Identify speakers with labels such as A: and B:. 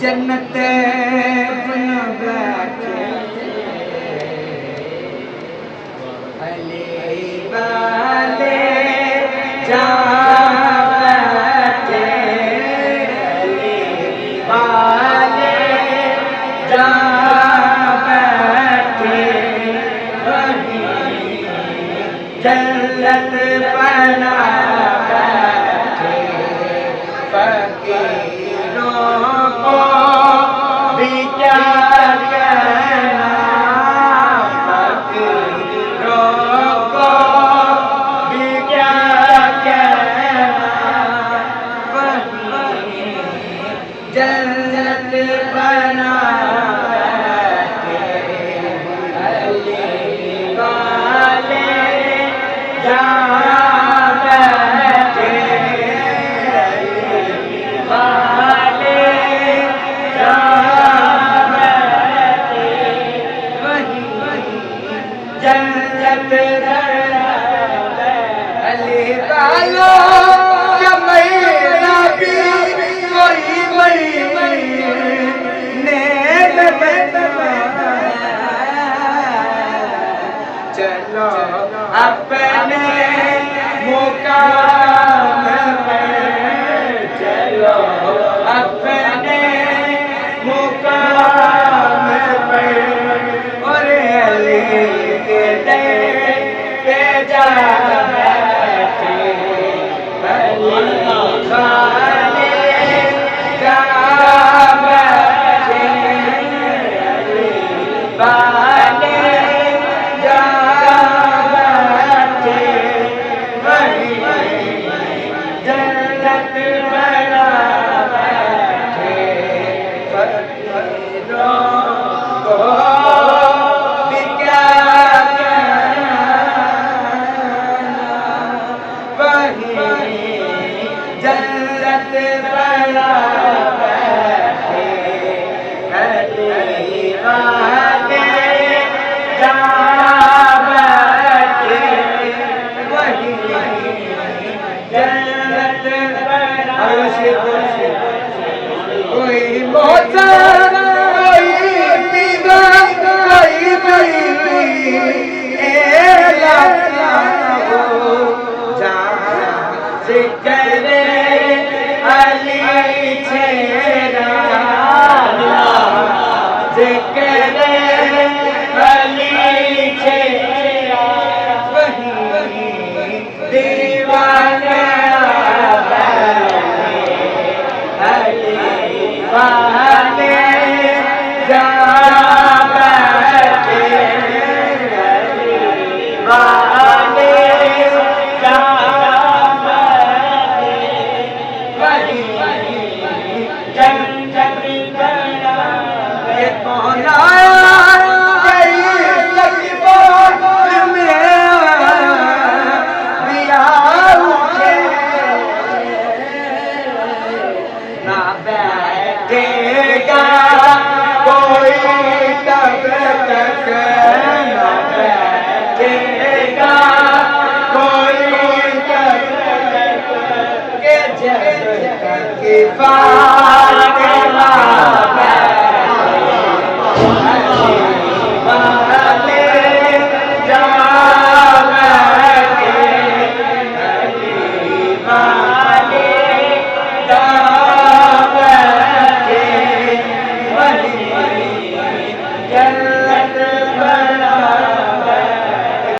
A: जन्नत बन बैठे अली वाले जा बैठे अली वाले जा बैठे वही जन्नत बना बैठे फकीरों को भी क्या कहना फकीरों को भी क्या कहना वही जन्नत बना बैठे अली वाले जा बैठे अली वाले जा बैठे वही जन्नत बना अली वालों क्या मैना भी कोई ने चलो अपने मुकाम पर चलो अपने मुकाम पर और अली के दर पे जा बैठे अली वाले जा बैठे अली वाले जा बैठे वही जन्नत बना बैठे फकीरों को भी क्या कहना वही जन्नत बना बैठे अली वाले जा बैठे वही जन्नत बना कोई मोचा कोई पीवा कोई पी लाता हो जहाँ जिक्र अली छेड़ा जिक्र अली छेड़ा वही दीवाना अली वाले जा बैठे अली वाले जा बैठे वही जन्नत बना ये कौन आया कई तकबीर में दिया उठे ना बैठेगा कोई तब तक ना बैठेगा कोई तब तक के जब तक